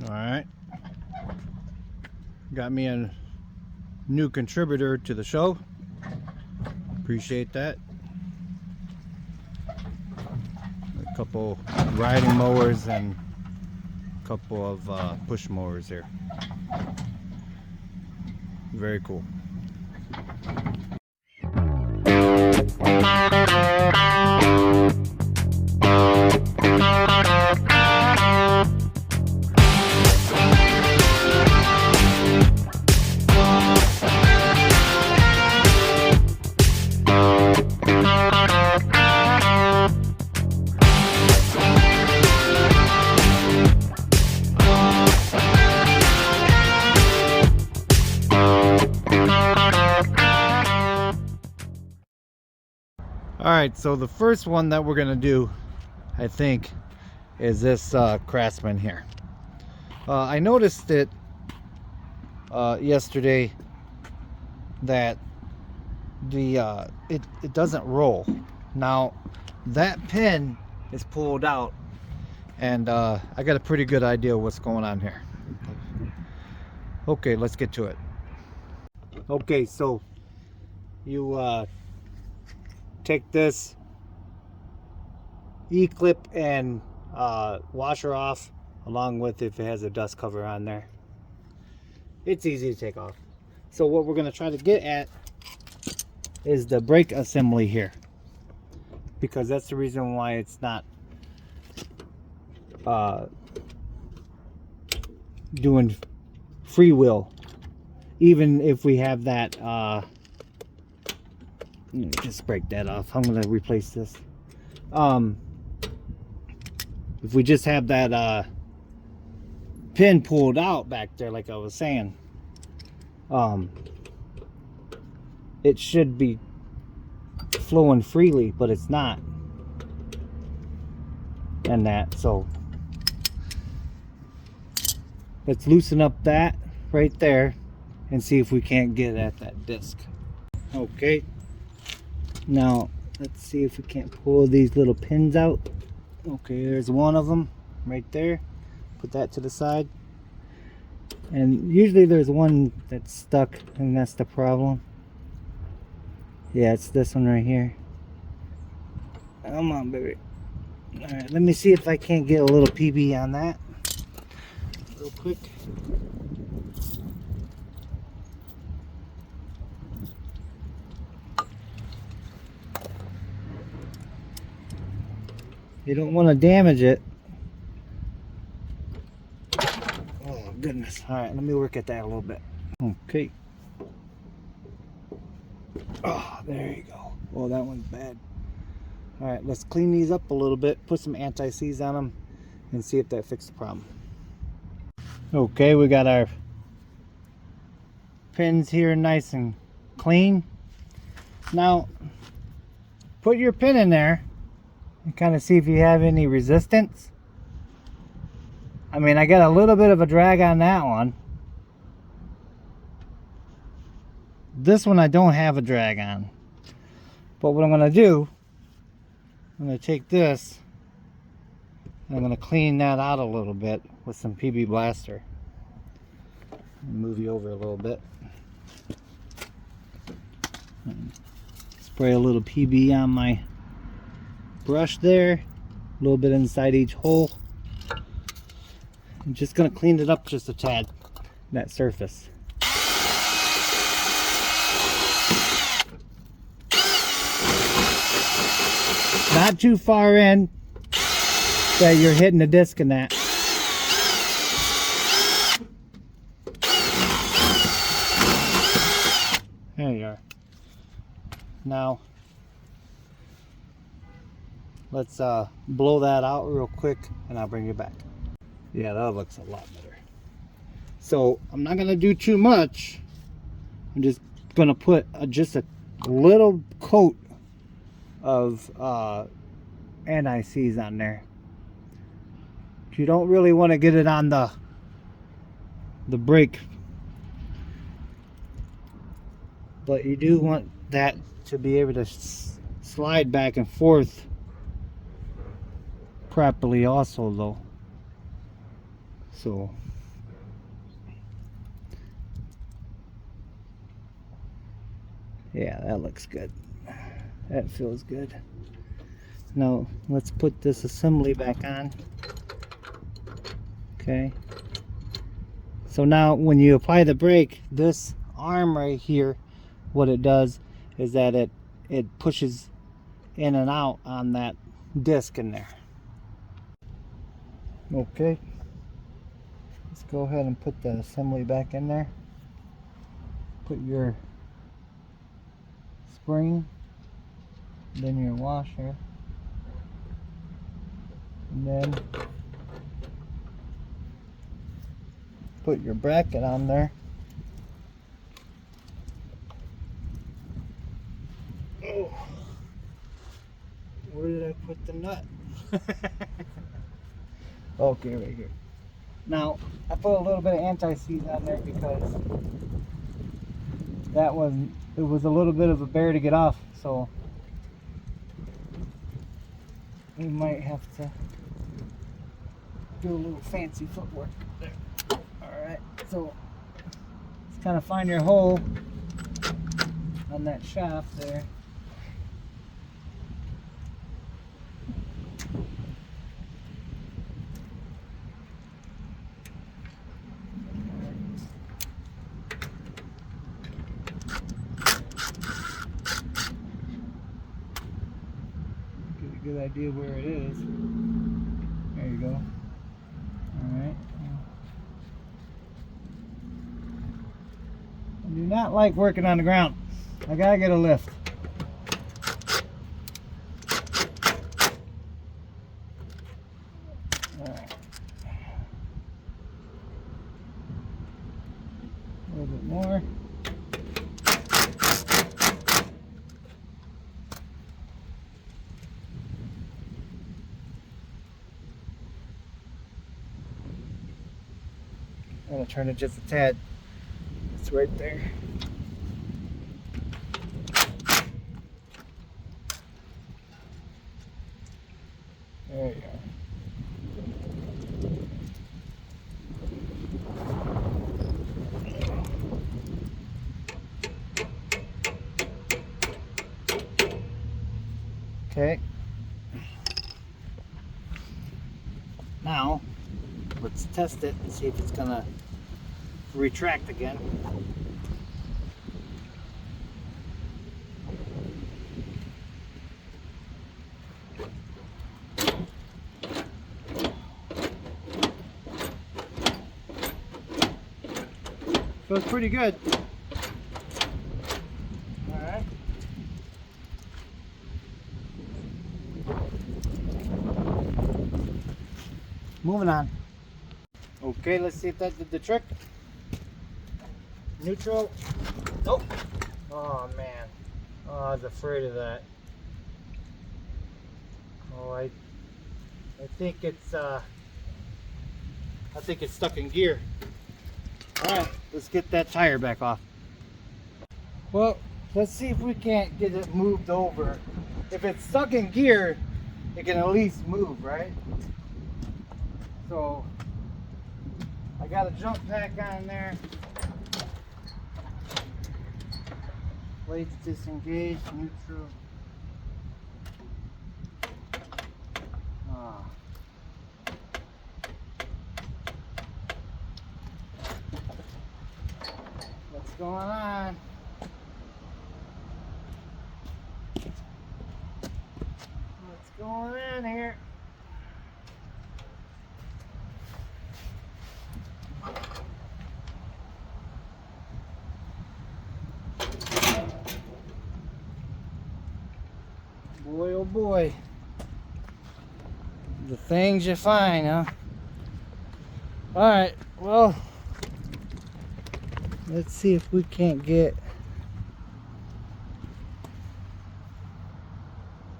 Alright. Got me a new contributor to the show. Appreciate that. A couple riding mowers and a couple of push mowers here. Very cool. Alright, so the first one that we're gonna do, I think, is this Craftsman here. I noticed it yesterday that the it doesn't roll. Now that pin is pulled out, and I got a pretty good idea what's going on here. Okay, let's get to it. Okay, so you take this E-clip and washer off, along with if it has a dust cover on there. It's easy to take off. So what we're going to try to get at is the brake assembly here, because that's the reason why it's not doing freewheel, even if we have that just break that off. I'm gonna replace this. If we just have that pin pulled out back there, like I was saying, it should be flowing freely, but it's not. And that, so let's loosen up that right there and see if we can't get at that disc. Okay, now let's see if we can't pull these little pins out. Okay, there's one of them right there. Put that to the side. And usually there's one that's stuck, and that's the problem. Yeah, it's this one right here. Come on, baby. Alright, let me see if I can't get a little PB on that real quick. You don't want to damage it. Oh goodness. Alright, let me work at that a little bit. Okay. Oh, there you go. Oh, that one's bad. Alright, let's clean these up a little bit, put some anti-seize on them, and see if that fixes the problem. Okay, we got our pins here nice and clean. Now, put your pin in there and kind of see if you have any resistance. I mean, I got a little bit of a drag on that one. This one I don't have a drag on. But what I'm going to do, I'm going to take this and I'm going to clean that out a little bit with some PB Blaster. Move you over a little bit. Spray a little PB on my brush there, a little bit inside each hole. I'm just going to clean it up just a tad, that surface. Not too far in that you're hitting the disc in that. There you are. Now let's blow that out real quick and I'll bring you back. Yeah, that looks a lot better. So I'm not gonna do too much. I'm just gonna put just a little coat of anti-seize on there. You don't really want to get it on the brake, but you do want that to be able to slide back and forth properly also though. So yeah, that looks good. That feels good. Now let's put this assembly back on. Okay. So now when you apply the brake, this arm right here, what it does is that it pushes in and out on that disc in there. Okay. Let's go ahead and put the assembly back in there. Put your spring, then your washer, and then put your bracket on there. Oh, where did I put the nut? Okay, right here. Now I put a little bit of anti-seize on there because it was a little bit of a bear to get off, so we might have to do a little fancy footwork there. Alright, so let's kind of find your hole on that shaft there. Get a good idea where it is. There you go. Alright. I do not like working on the ground. I gotta get a lift. Alright. A little bit more. I'm gonna turn it just a tad. It's right there. There you are. Okay. Now, let's test it and see if it's gonna retract again. Feels pretty good. Alright. Moving on. Okay, let's see if that did the trick. Neutral. Nope. Oh man. Oh, I was afraid of that. Oh, I think it's stuck in gear. Alright, let's get that tire back off. Well, let's see if we can't get it moved over. If it's stuck in gear, it can at least move, right? So I got a jump pack on there. Plates disengaged, neutral. Ah. What's going on? What's going on here? Boy, oh boy. The things you find, huh? Alright, well, let's see if we can't get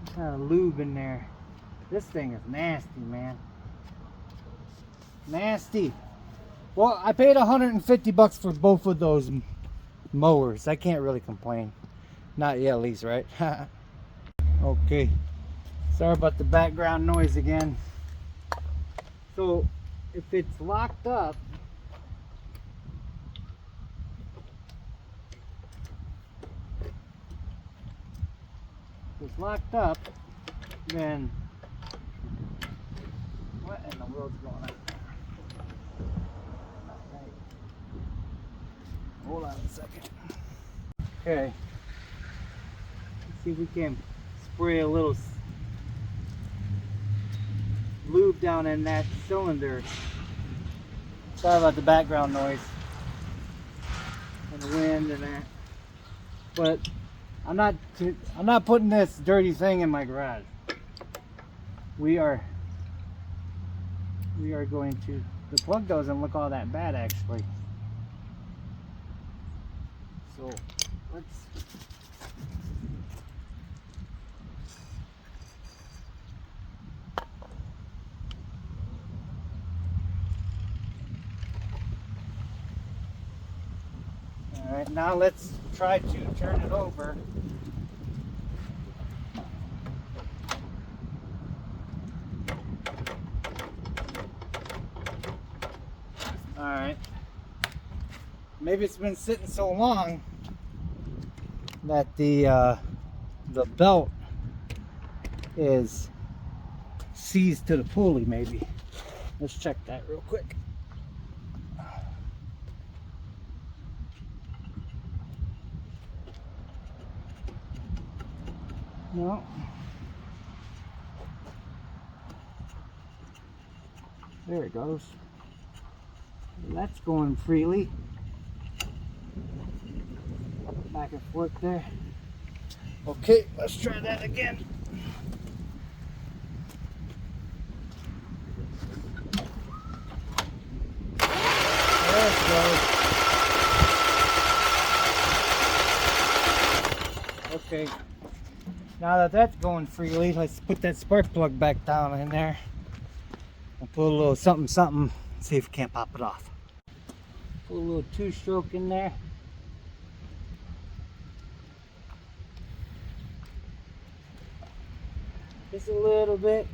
some kind of lube in there. This thing is nasty, man. Nasty. Well, I paid 150 bucks for both of those mowers. I can't really complain. Not yet, at least, right? Okay. Sorry about the background noise again. So if it's locked up, then what in the world's going on? Hold on a second. Okay. Let's see if we can spray a little lube down in that cylinder. Sorry about the background noise and the wind and that. But I'm not putting this dirty thing in my garage. We are going to. The plug doesn't look all that bad actually. So let's. All right, now let's try to turn it over. All right. Maybe it's been sitting so long that the belt is seized to the pulley. Maybe. Let's check that real quick. No. There it goes. That's going freely. Back and forth there. Okay, let's try that again. There it goes. Okay. Now that that's going freely, let's put that spark plug back down in there and put a little something, see if we can't pop it off. Put a little two-stroke in there. Just a little bit.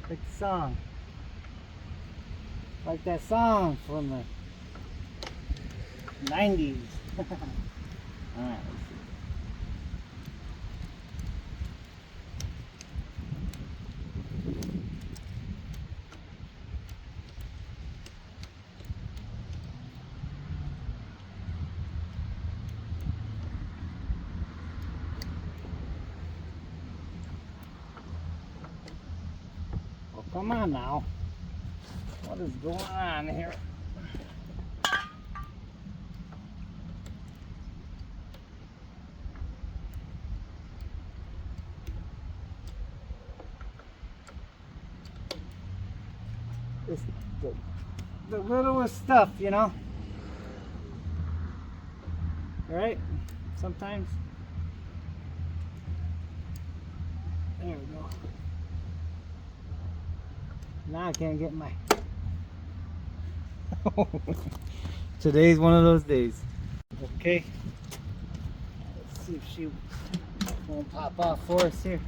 Like the song. Like that song from the 90s. Alright, let's see. Well, come on now. What is going on here? It's the littlest stuff, you know. Right? Sometimes. There we go. Now I can't get my. Today's one of those days. Okay. Let's see if she won't pop off for us here.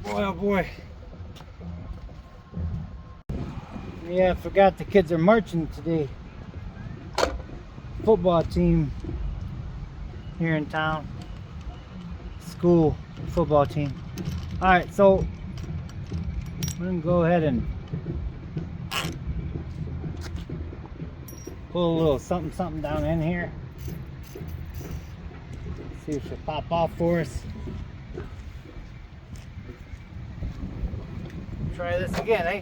Boy, oh boy. Yeah, I forgot the kids are marching today. Football team here in town. School football team. Alright, so I'm going to go ahead and pull a little something down in here. See if she'll pop off for us. Try this again, eh?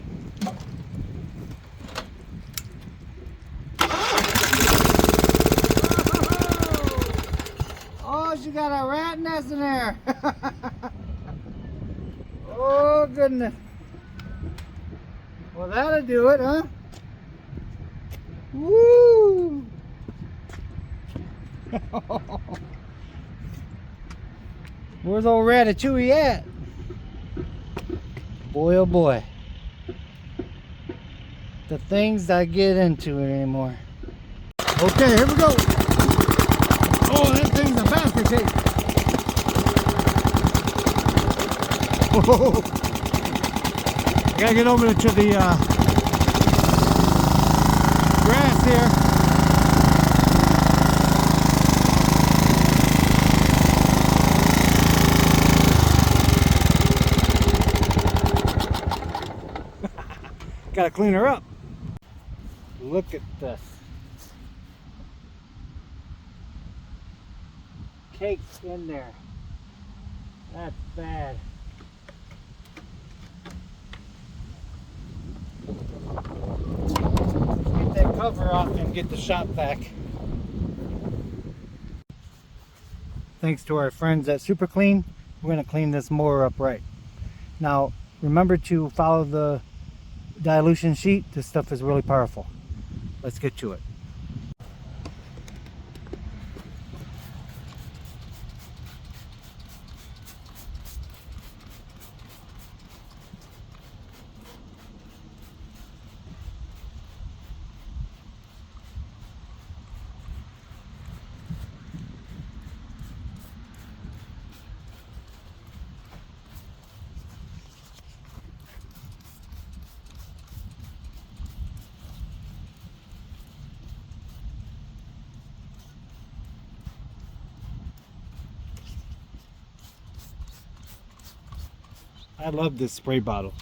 Oh, she got a rat nest in there. Oh, goodness. Well, that'll do it, huh? Woo! Where's old Ratatouille at? Boy, oh boy. The things I get into anymore. Okay, here we go. Oh, that thing's a basket case. Oh, I gotta get over to the grass here. Gotta clean her up. Look at this. Cakes in there. That's bad. Get that cover off and get the shop vac. Thanks to our friends at Super Clean, we're going to clean this mower up right. Now, remember to follow the dilution sheet. This stuff is really powerful. Let's get to it. I love this spray bottle.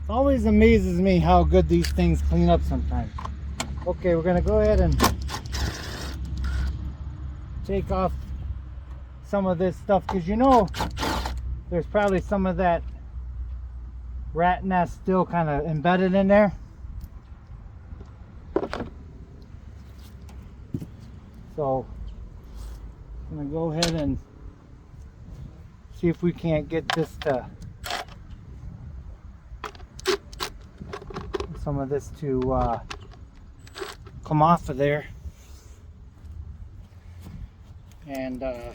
It always amazes me how good these things clean up sometimes. Okay, we're gonna go ahead and take off some of this stuff, because you know there's probably some of that rat nest still kind of embedded in there. So I'm gonna go ahead and see if we can't get this to some of this to come off of there, and that.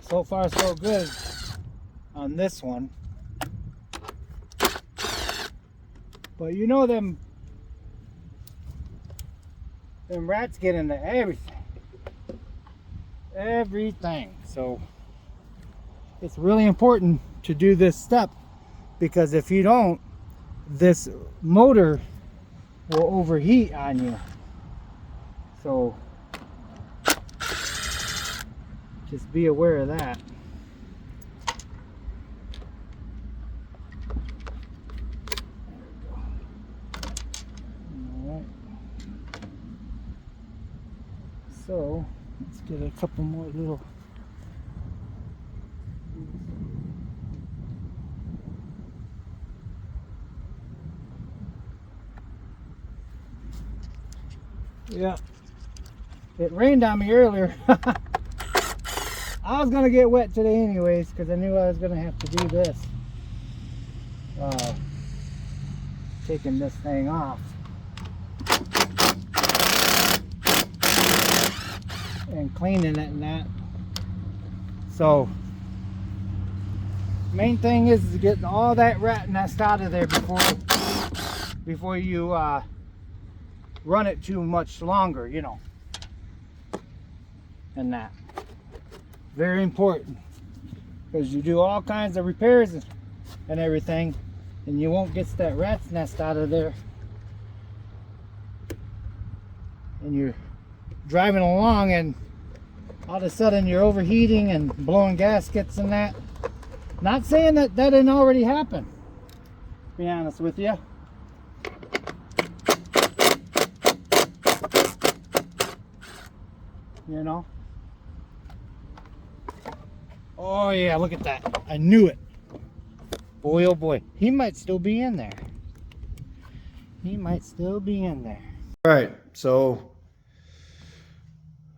So far so good on this one. But you know them rats get into everything. So it's really important to do this step, because if you don't, this motor will overheat on you. So just be aware of that. So let's get a couple more little. Yeah, it rained on me earlier. I was gonna get wet today anyways, because I knew I was gonna have to do this. Taking this thing off and cleaning it and that. So Main thing is getting all that rat nest out of there before you run it too much longer, you know. And that. Very important. Because you do all kinds of repairs and everything, and you won't get that rat's nest out of there. And you're driving along and all of a sudden you're overheating and blowing gaskets and that. Not saying that that didn't already happen, to be honest with you. You know? Oh yeah, look at that. I knew it. Boy, oh boy. He might still be in there. He might still be in there. Alright, so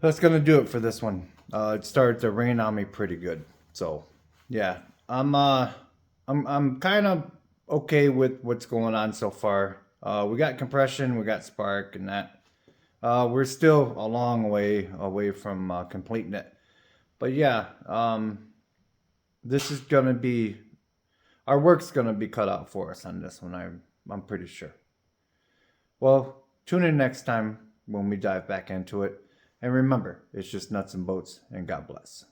that's gonna do it for this one. It started to rain on me pretty good. So yeah. I'm kind of okay with what's going on so far. We got compression, we got spark and that. We're still a long way away from completing it. But yeah, this is gonna be, our work's gonna be cut out for us on this one. I'm pretty sure. Well, tune in next time when we dive back into it. And remember, it's just nuts and bolts, and God bless.